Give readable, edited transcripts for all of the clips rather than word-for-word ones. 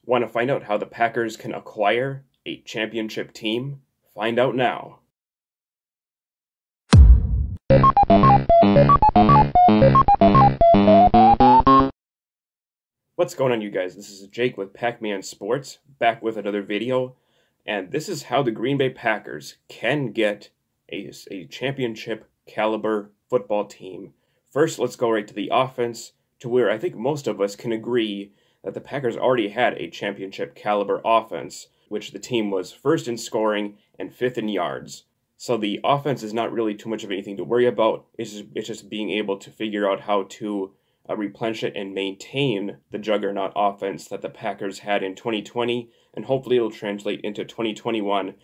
Want to find out how the Packers can acquire a championship team? Find out now. What's going on, you guys? This is Jake with PackMan Sports, back with another video, and this is how the Green Bay Packers can get a championship caliber football team. First, let's go right to the offense, to where I think most of us can agree that the Packers already had a championship caliber offense, which the team was first in scoring and fifth in yards. So the offense is not really too much of anything to worry about. It's just being able to figure out how to replenish it and maintain the juggernaut offense that the Packers had in 2020, and hopefully it'll translate into 2021.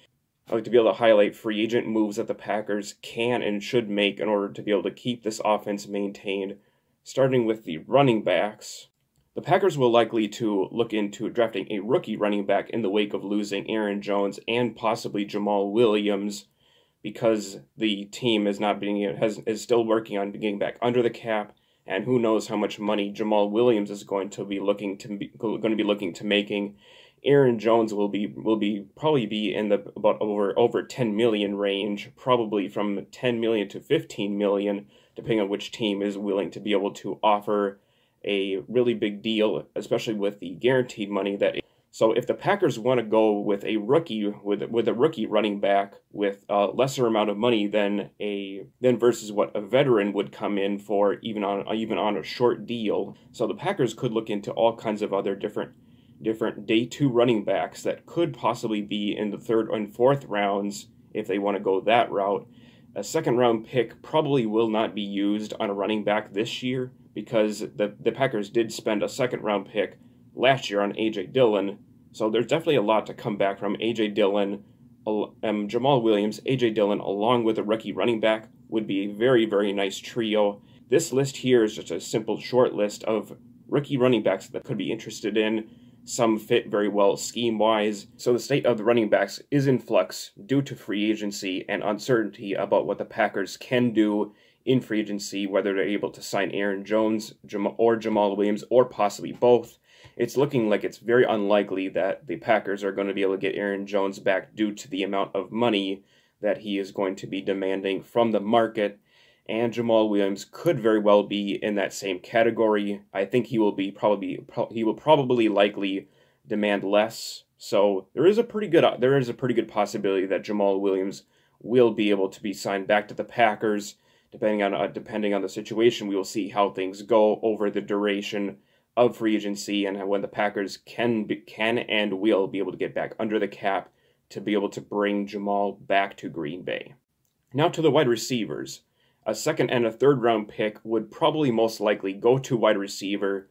I'd like to be able to highlight free agent moves that the Packers can and should make in order to be able to keep this offense maintained. Starting with the running backs, the Packers will likely to look into drafting a rookie running back in the wake of losing Aaron Jones and possibly Jamal Williams, because the team is still working on getting back under the cap. And who knows how much money Jamal Williams is going to be looking to making. Aaron Jones will probably be in the about over 10 million range, probably from 10 million to 15 million, depending on which team is willing to be able to offer a really big deal, especially with the guaranteed money that. So if the Packers want to go with a rookie running back with a lesser amount of money than versus what a veteran would come in for, even on a short deal, so the Packers could look into all kinds of other different day two running backs that could possibly be in the third and fourth rounds if they want to go that route. A second round pick probably will not be used on a running back this year, because the Packers did spend a second round pick last year on A.J. Dillon, so there's definitely a lot to come back from A.J. Dillon. Jamal Williams, A.J. Dillon, along with a rookie running back would be a very, very nice trio. This list here is just a simple short list of rookie running backs that could be interested in. Some fit very well scheme-wise. So the state of the running backs is in flux due to free agency and uncertainty about what the Packers can do in free agency, whether they're able to sign Aaron Jones or Jamal Williams, or possibly both. It's looking like it's very unlikely that the Packers are going to be able to get Aaron Jones back due to the amount of money that he is going to be demanding from the market, and Jamal Williams could very well be in that same category. I think he will probably likely demand less. So there is a pretty good possibility that Jamal Williams will be able to be signed back to the Packers. Depending on the situation, we will see how things go over the duration of free agency, and when the Packers can and will be able to get back under the cap to be able to bring Jamal back to Green Bay. Now to the wide receivers. A second and a third round pick would probably most likely go to wide receiver.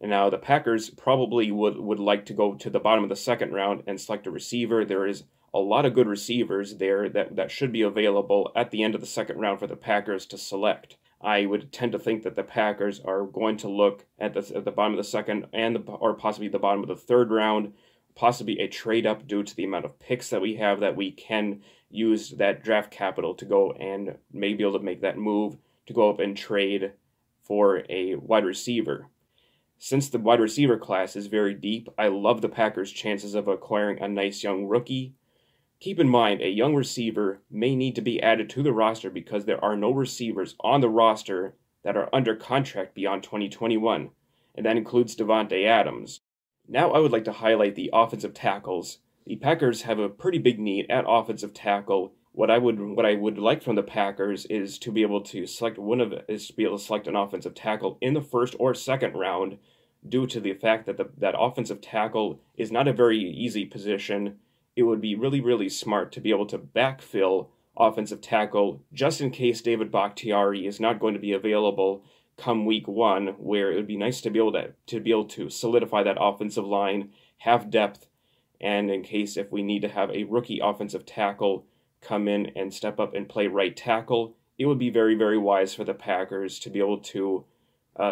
And now the Packers probably would like to go to the bottom of the second round and select a receiver. There is a lot of good receivers there that should be available at the end of the second round for the Packers to select. I would tend to think that the Packers are going to look at the bottom of the second or possibly the bottom of the third round, possibly a trade up due to the amount of picks that we have, that we can use that draft capital to go and maybe be able to make that move to go up and trade for a wide receiver. Since the wide receiver class is very deep, I love the Packers' chances of acquiring a nice young rookie. Keep in mind, a young receiver may need to be added to the roster because there are no receivers on the roster that are under contract beyond 2021, and that includes Davante Adams. Now I would like to highlight the offensive tackles. The Packers have a pretty big need at offensive tackle. What I would like from the Packers is to be able to select an offensive tackle in the first or second round, due to the fact that that offensive tackle is not a very easy position. It would be really, really smart to be able to backfill offensive tackle just in case David Bakhtiari is not going to be available come week one, where it would be nice to be able to solidify that offensive line, have depth, and in case if we need to have a rookie offensive tackle come in and step up and play right tackle, it would be very, very wise for the Packers to be able to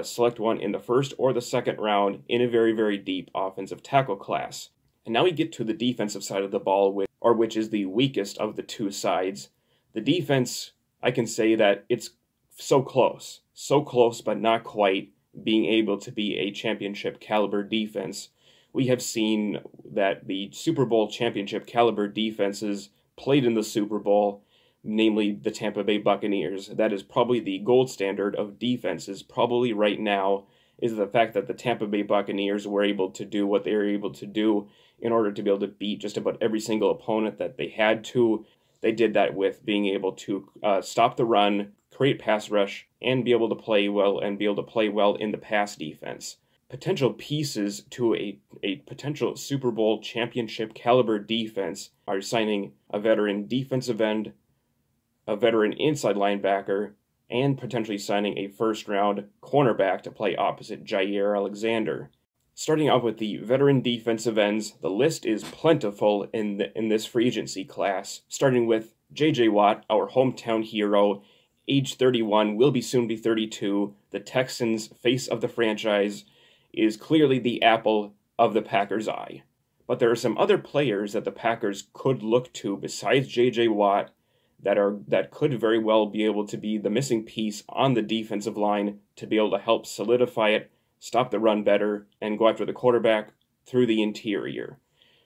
select one in the first or the second round in a very, very deep offensive tackle class. And now we get to the defensive side of the ball, which is the weakest of the two sides. The defense, I can say that it's so close but not quite being able to be a championship caliber defense, we have seen that the Super Bowl championship caliber defenses played in the Super Bowl, namely the Tampa Bay Buccaneers. That is probably the gold standard of defenses probably right now, is the fact that the Tampa Bay Buccaneers were able to do what they were able to do in order to be able to beat just about every single opponent that they had to. They did that with being able to stop the run, create pass rush, and be able to play well in the pass defense. Potential pieces to a potential Super Bowl championship caliber defense are signing a veteran defensive end, a veteran inside linebacker, and potentially signing a first-round cornerback to play opposite Jair Alexander. Starting off with the veteran defensive ends, the list is plentiful in this free agency class, starting with J.J. Watt, our hometown hero, age 31, will soon be 32, the Texans' face of the franchise, is clearly the apple of the Packers' eye. But there are some other players that the Packers could look to besides J.J. Watt that could very well be able to be the missing piece on the defensive line to be able to help solidify it, stop the run better, and go after the quarterback through the interior.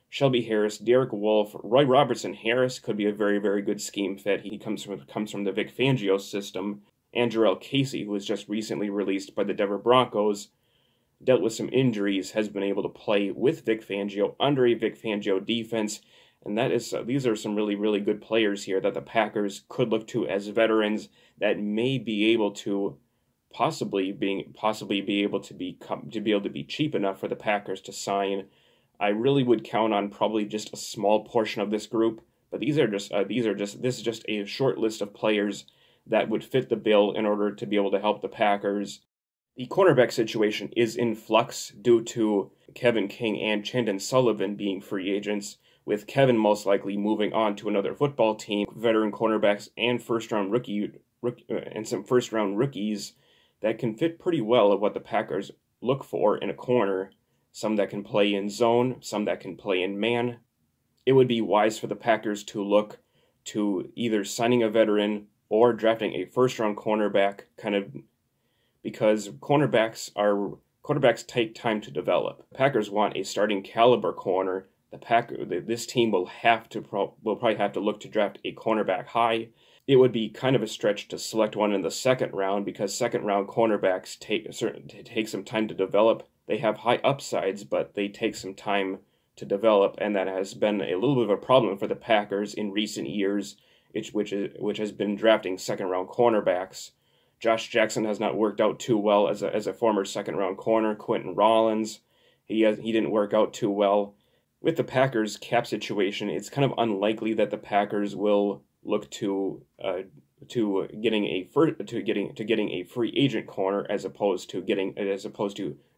Shelby Harris, Derek Wolfe, Roy Robertson Harris could be a very, very good scheme fit. He comes from the Vic Fangio system. And Jarrell Casey, who was just recently released by the Denver Broncos, dealt with some injuries, has been able to play with Vic Fangio under a Vic Fangio defense. And these are some really, really good players here that the Packers could look to as veterans that may be able to possibly be able to be cheap enough for the Packers to sign. I really would count on probably just a small portion of this group, but this is just a short list of players that would fit the bill in order to be able to help the Packers. The cornerback situation is in flux due to Kevin King and Chandon Sullivan being free agents, with Kevin most likely moving on to another football team. Veteran cornerbacks and some first-round rookies that can fit pretty well at what the Packers look for in a corner. Some that can play in zone, some that can play in man. It would be wise for the Packers to look to either signing a veteran or drafting a first-round cornerback, because cornerbacks take time to develop. The Packers want a starting caliber corner. This team will probably have to look to draft a cornerback high. It would be kind of a stretch to select one in the second round, because second-round cornerbacks take some time to develop. They have high upsides, but they take some time to develop, and that has been a little bit of a problem for the Packers in recent years, which has been drafting second-round cornerbacks. Josh Jackson has not worked out too well as a former second-round corner. Quentin Rollins, he didn't work out too well. With the Packers' cap situation, it's kind of unlikely that the Packers will look to getting a free agent corner as opposed to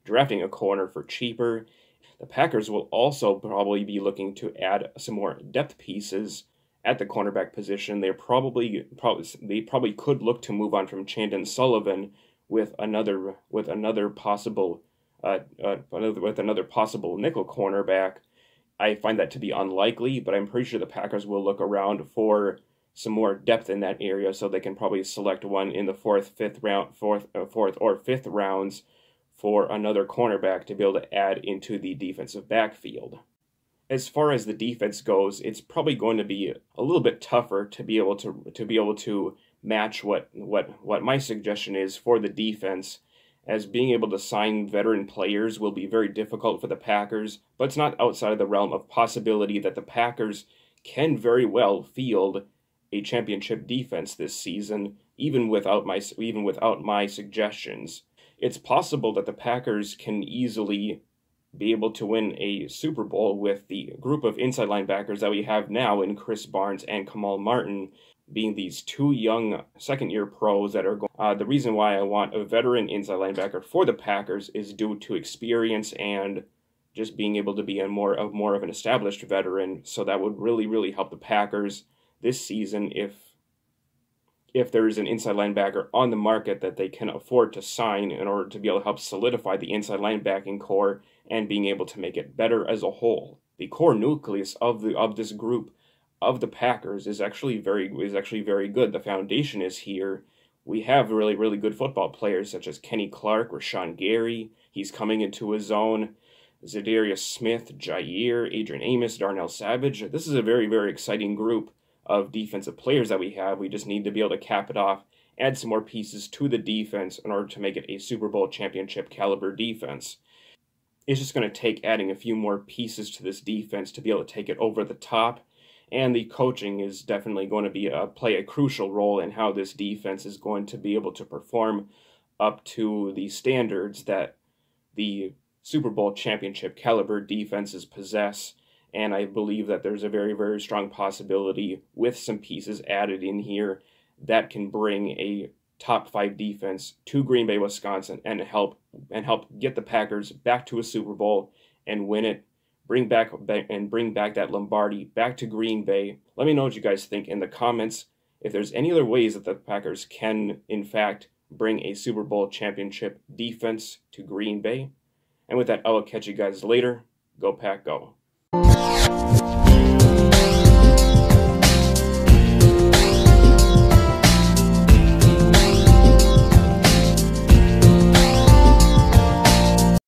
drafting a corner for cheaper. The Packers will also probably be looking to add some more depth pieces at the cornerback position. They probably could look to move on from Chandon Sullivan with another possible nickel cornerback. I find that to be unlikely, but I'm pretty sure the Packers will look around for some more depth in that area, so they can probably select one in the fourth or fifth rounds for another cornerback to be able to add into the defensive backfield. As far as the defense goes, it's probably going to be a little bit tougher to be able to match what my suggestion is for the defense, as being able to sign veteran players will be very difficult for the Packers, but it's not outside of the realm of possibility that the Packers can very well field a championship defense this season, even without my suggestions. It's possible that the Packers can easily be able to win a Super Bowl with the group of inside linebackers that we have now in Chris Barnes and Kamal Martin, being these two young second-year pros that are going. The reason why I want a veteran inside linebacker for the Packers is due to experience and just being able to be more of an established veteran. So that would really, really help the Packers this season if there is an inside linebacker on the market that they can afford to sign in order to be able to help solidify the inside linebacking core and being able to make it better as a whole. The core nucleus of this group of the Packers is actually very good. The foundation is here. We have really, really good football players such as Kenny Clark, Rashawn Gary. He's coming into his own. Zadarius Smith, Jair, Adrian Amos, Darnell Savage. This is a very, very exciting group of defensive players that we have. We just need to be able to cap it off, add some more pieces to the defense in order to make it a Super Bowl championship caliber defense. It's just going to take adding a few more pieces to this defense to be able to take it over the top. And the coaching is definitely going to play a crucial role in how this defense is going to be able to perform up to the standards that the Super Bowl championship caliber defenses possess. And I believe that there's a very, very strong possibility with some pieces added in here that can bring a top 5 defense to Green Bay, Wisconsin, and help get the Packers back to a Super Bowl and win it. Bring back that Lombardi back to Green Bay. Let me know what you guys think in the comments. If there's any other ways that the Packers can, in fact, bring a Super Bowl championship defense to Green Bay. And with that, I will catch you guys later. Go Pack, go.